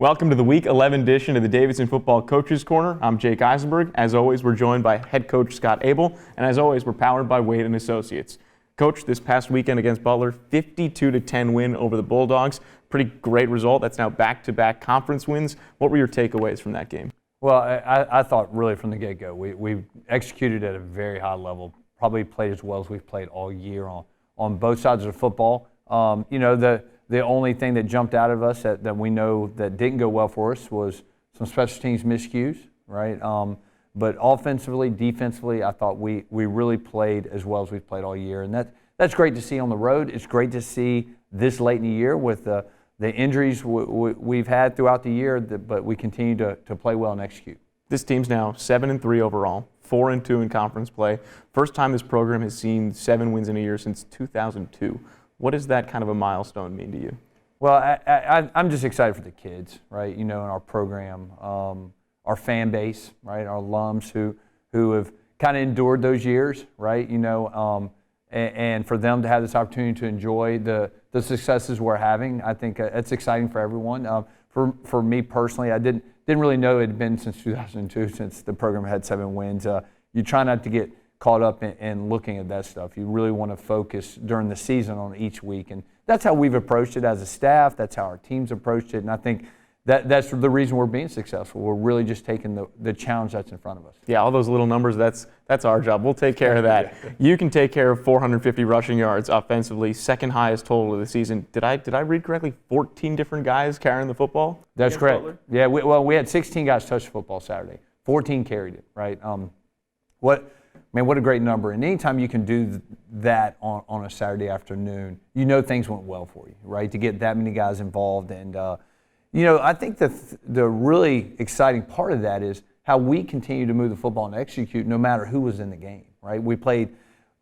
Welcome to the Week 11 edition of the Davidson Football Coaches Corner. I'm Jake Eisenberg. As always, we're joined by head coach Scott Abell, and as always, we're powered by Wade & Associates. Coach, this past weekend against Butler, 52-10 win over the Bulldogs. Pretty great result. That's now back-to-back conference wins. What were your takeaways from that game? Well, I thought really from the get-go, we executed at a very high level, probably played as well as we've played all year on both sides of the football. The only thing that jumped out of us that we know that didn't go well for us was some special teams miscues, right? But offensively, defensively, I thought we really played as well as we've played all year. And that's great to see on the road. It's great to see this late in the year with the injuries we've had throughout the year, but we continue to play well and execute. This team's now 7-3 overall, 4-2 in conference play. First time this program has seen 7 wins in a year since 2002. What does that kind of a milestone mean to you? Well, I'm just excited for the kids, right? You know, in our program, our fan base, right? Our alums who have kind of endured those years, right? You know, and for them to have this opportunity to enjoy the successes we're having, I think it's exciting for everyone. For me personally, I didn't really know it had been since 2002 since the program had 7 wins. You try not to get caught up in looking at that stuff. You really want to focus during the season on each week, and that's how we've approached it as a staff. That's how our teams approached it, and I think that's the reason we're being successful. We're really just taking the challenge that's in front of us. Yeah, all those little numbers, that's our job. We'll take care of that. You can take care of 450 rushing yards offensively, second highest total of the season. Did I read correctly? 14 different guys carrying the football? That's correct. Butler? Yeah, we had 16 guys touch the football Saturday. 14 carried it, right? What a great number. And anytime you can do that on a Saturday afternoon, you know things went well for you, right? To get that many guys involved. And, I think the really exciting part of that is how we continue to move the football and execute no matter who was in the game, right? We played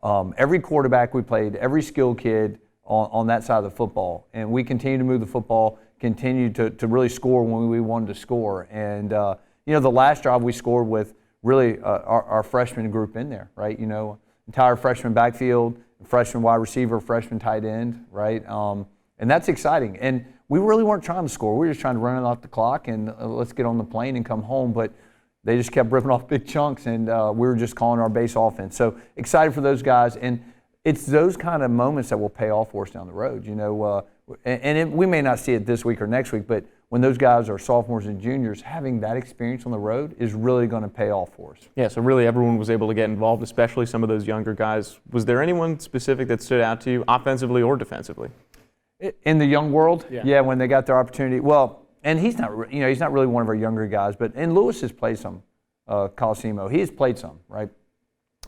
every quarterback, we played every skilled kid on that side of the football. And we continue to move the football, continue to really score when we wanted to score. And, the last drive we scored with really our freshman group in there, right? You know, entire freshman backfield, freshman wide receiver, freshman tight end, right? And that's exciting. And we really weren't trying to score. We were just trying to run it off the clock and let's get on the plane and come home. But they just kept ripping off big chunks, and we were just calling our base offense. So excited for those guys. And it's those kind of moments that will pay off for us down the road. You know, we may not see it this week or next week, but when those guys are sophomores and juniors, having that experience on the road is really going to pay off for us. Yeah, so really everyone was able to get involved, especially some of those younger guys. Was there anyone specific that stood out to you, offensively or defensively? In the young world? Yeah, when they got their opportunity. Well, and he's not really one of our younger guys, and Lewis has played some, Colosimo. He has played some, right?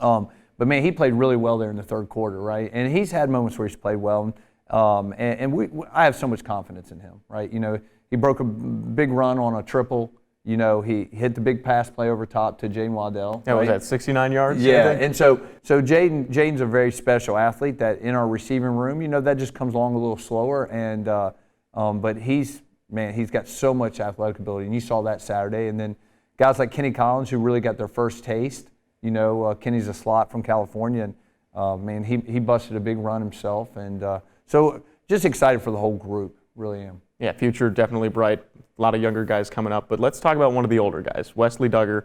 But, man, he played really well there in the third quarter, right? And he's had moments where he's played well. I have so much confidence in him, right? You know, he broke a big run on a triple. You know, he hit the big pass play over top to Jaden Waddell. Yeah, right? Was that 69 yards? Yeah, and so Jaden's a very special athlete that in our receiving room, you know, that just comes along a little slower. And but he's got so much athletic ability, and you saw that Saturday. And then guys like Kenny Collins, who really got their first taste. You know, Kenny's a slot from California, and he busted a big run himself. And so just excited for the whole group, really am. Yeah, future definitely bright. A lot of younger guys coming up. But let's talk about one of the older guys, Wesley Dugger,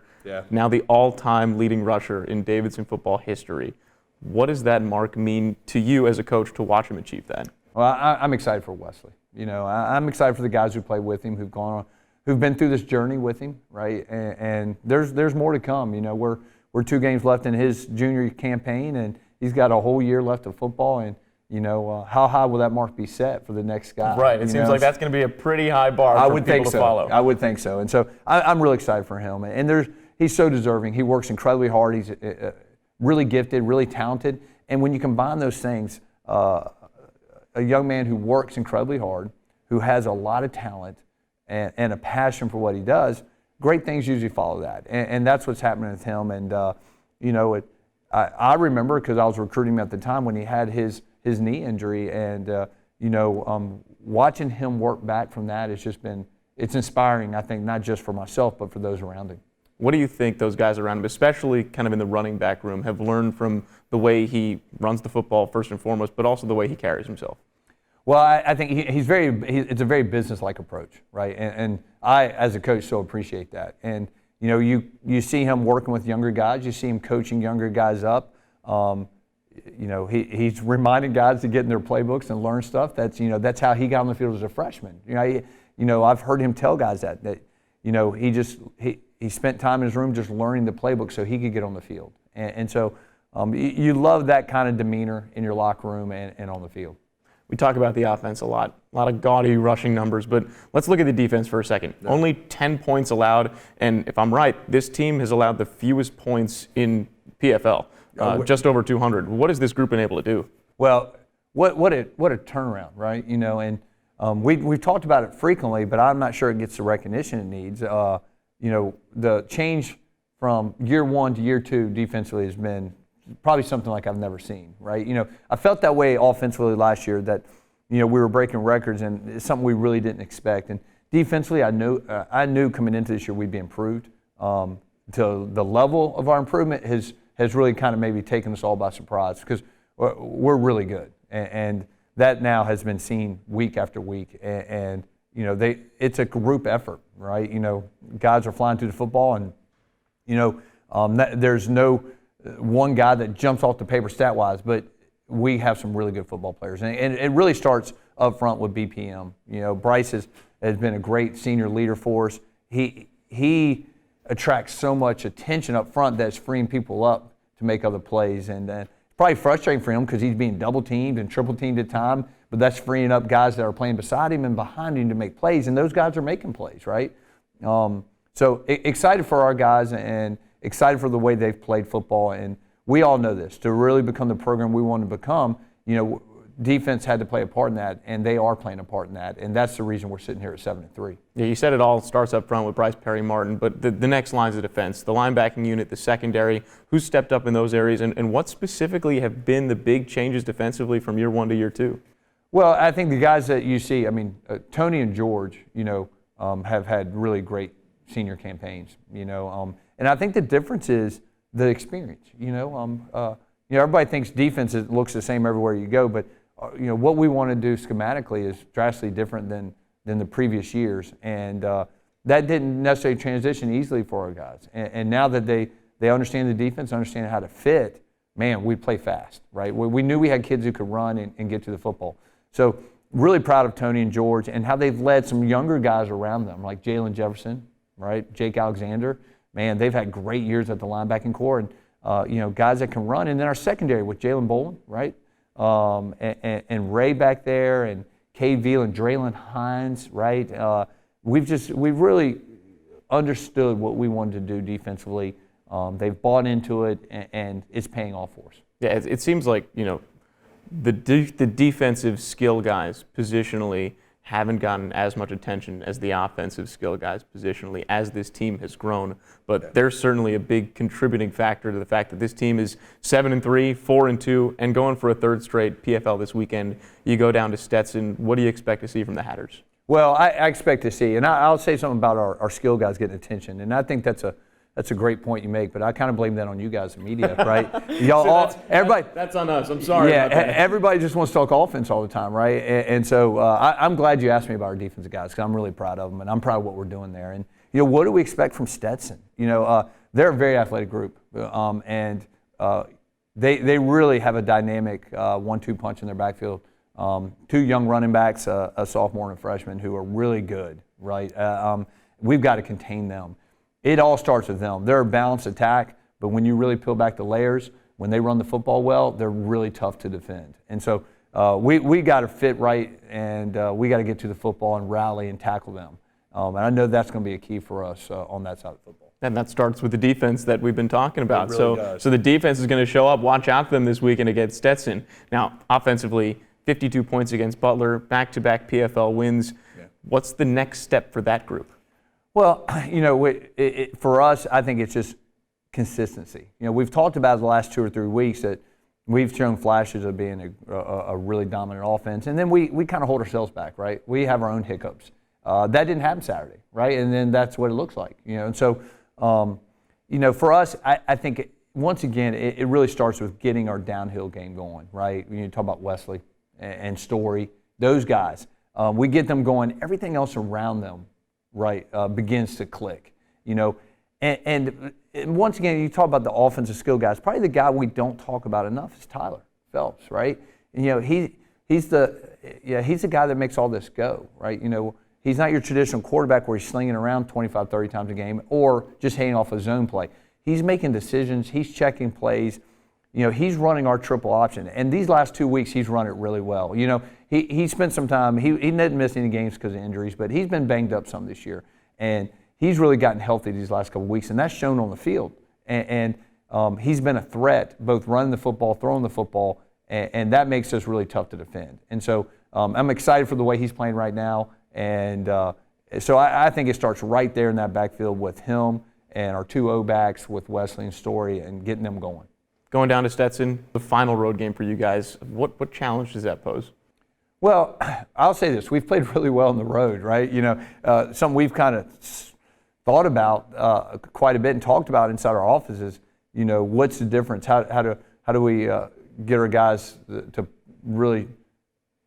now the all-time leading rusher in Davidson football history. What does that mark mean to you as a coach to watch him achieve that? Well, I'm excited for Wesley. You know, I'm excited for the guys who play with him, who've been through this journey with him, right? And there's more to come. You know, we're 2 games left in his junior campaign, and he's got a whole year left of football. And you know, how high will that mark be set for the next guy? Right. It seems like that's going to be a pretty high bar for people to follow. I would think so. And so I'm really excited for him. And he's so deserving. He works incredibly hard. He's really gifted, really talented. And when you combine those things, a young man who works incredibly hard, who has a lot of talent and a passion for what he does, great things usually follow that. And that's what's happening with him. And, I remember, because I was recruiting him at the time, when he had his knee injury, and watching him work back from that it's inspiring, I think, not just for myself, but for those around him. What do you think those guys around him, especially kind of in the running back room, have learned from the way he runs the football first and foremost, but also the way he carries himself? Well, I think it's a very business-like approach, right? And I, as a coach, so appreciate that. And, you see him working with younger guys. You see him coaching younger guys up. He's reminding guys to get in their playbooks and learn stuff. That's how he got on the field as a freshman. I've heard him tell guys that he spent time in his room just learning the playbook so he could get on the field. And so you love that kind of demeanor in your locker room and on the field. We talk about the offense a lot of gaudy rushing numbers, but let's look at the defense for a second. No. Only 10 points allowed, and if I'm right, this team has allowed the fewest points in PFL, just over 200. What has this group been able to do? Well, what a turnaround, right? We've talked about it frequently, but I'm not sure it gets the recognition it needs. The change from year one to year two defensively has been probably something like I've never seen, right? I felt that way offensively last year, that we were breaking records, and it's something we really didn't expect. And defensively, I knew coming into this year we'd be improved. To the level of our improvement has really kind of maybe taken us all by surprise, because we're really good, and that now has been seen week after week. And it's a group effort, right? Guys are flying through the football, and there's no one guy that jumps off the paper stat-wise, but we have some really good football players. And it really starts up front with BPM. Bryce has been a great senior leader for us. He attracts so much attention up front that's freeing people up to make other plays. And it's probably frustrating for him because he's being double-teamed and triple-teamed at times, but that's freeing up guys that are playing beside him and behind him to make plays, and those guys are making plays, right? So excited for our guys and excited for the way they've played football, and we all know this. To really become the program we want to become, defense had to play a part in that, and they are playing a part in that, and that's the reason we're sitting here at 7-3. Yeah, you said it all starts up front with Bryce Perry-Martin, but the next lines of defense, the linebacking unit, the secondary, who's stepped up in those areas, and what specifically have been the big changes defensively from year one to year two? Well, I think the guys that you see, Tony and George, have had really great senior campaigns, and I think the difference is the experience. Everybody thinks defense looks the same everywhere you go, but what we want to do schematically is drastically different than the previous years, and that didn't necessarily transition easily for our guys. And now that they understand the defense, understand how to fit, man, we play fast, right? We knew we had kids who could run and get to the football. So really proud of Tony and George and how they've led some younger guys around them, like Jalen Jefferson, right? Jake Alexander. Man, they've had great years at the linebacking core, and guys that can run. And then our secondary with Jalen Bolin, right? And Ray back there, and Cade Veal and Draylon Hines, right? We've really understood what we wanted to do defensively. They've bought into it, and it's paying off for us. Yeah, it seems like the defensive skill guys positionally haven't gotten as much attention as the offensive skill guys positionally as this team has grown. But they're certainly a big contributing factor to the fact that this team is 7-3, 4-2, and going for a third straight PFL this weekend. You go down to Stetson. What do you expect to see from the Hatters? Well, I expect to see, and I'll say something about our skill guys getting attention, and I think that's a great point you make, but I kind of blame that on you guys, the media, right? Everybody. That's on us. I'm sorry. Yeah, about that. Everybody just wants to talk offense all the time, right? And so I'm glad you asked me about our defensive guys, because I'm really proud of them, and I'm proud of what we're doing there. And what do we expect from Stetson? They're a very athletic group, and they really have a dynamic 1-2 punch in their backfield. Two young running backs, a sophomore and a freshman, who are really good, right? We've got to contain them. It all starts with them. They're a balanced attack, but when you really peel back the layers, when they run the football well, they're really tough to defend. And so we got to fit right, and we got to get to the football and rally and tackle them. And I know that's going to be a key for us on that side of football. And that starts with the defense that we've been talking about. It really does. So the defense is going to show up. Watch out for them this weekend against Stetson. Now, offensively, 52 points against Butler, back-to-back PFL wins. Yeah. What's the next step for that group? Well, for us, I think it's just consistency. We've talked about the last 2 or 3 weeks that we've shown flashes of being a really dominant offense, and then we kind of hold ourselves back, right? We have our own hiccups. That didn't happen Saturday, right? And then that's what it looks like, And so, for us, I think once again, it really starts with getting our downhill game going, right? You talk about Wesley and Story. those guys, we get them going, everything else around them, right, begins to click, you know. And once again, you talk about the offensive skill guys. Probably the guy we don't talk about enough is Tyler Phelps, right? And, you know, he's the guy that makes all this go, right? You know, he's not your traditional quarterback where he's slinging around 25, 30 times a game or just handing off a zone play. He's making decisions. He's checking plays. You know, he's running our triple option. And these last 2 weeks, he's run it really well. You know, he spent some time. He didn't miss any games because of injuries, but he's been banged up some this year. And he's really gotten healthy these last couple of weeks, and that's shown on the field. And he's been a threat, both running the football, throwing the football, and that makes us really tough to defend. And so I'm excited for the way he's playing right now. And so I think it starts right there in that backfield with him and our 2 O-backs with Wesley and Story and getting them going. Going down to Stetson, the final road game for you guys, what challenge does that pose? Well, I'll say this. We've played really well on the road, right? You know, something we've kind of thought about quite a bit and talked about inside our offices. You know, what's the difference? How do we get our guys to really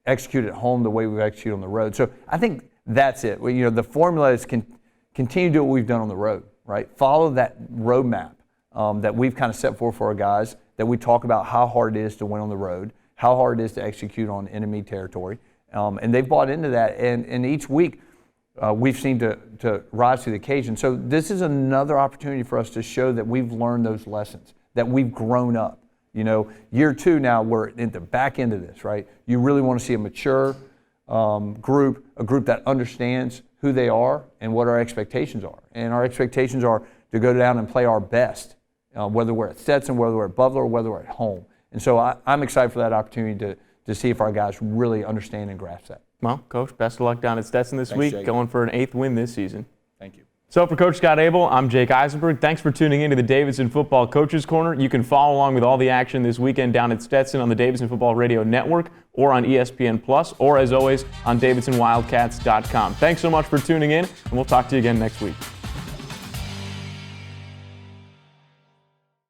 execute at home the way we execute on the road? So I think that's it. You know, the formula is continue to do what we've done on the road, right? Follow that roadmap that we've kind of set forth for our guys, that we talk about how hard it is to win on the road, how hard it is to execute on enemy territory. And they've bought into that. And each week we've seen to rise to the occasion. So this is another opportunity for us to show that we've learned those lessons, that we've grown up. You know, year 2 now, we're at the back end of this, right? You really want to see a mature group, a group that understands who they are and what our expectations are. And our expectations are to go down and play our best, whether we're at Stetson, whether we're at Butler, or whether we're at home. And so I'm excited for that opportunity to see if our guys really understand and grasp that. Well, Coach, best of luck down at Stetson this week, Jake. going for an 8th win this season. Thank you. So for Coach Scott Abell, I'm Jake Eisenberg. Thanks for tuning in to the Davidson Football Coaches Corner. You can follow along with all the action this weekend down at Stetson on the Davidson Football Radio Network or on ESPN+, or as always on DavidsonWildcats.com. Thanks so much for tuning in, and we'll talk to you again next week.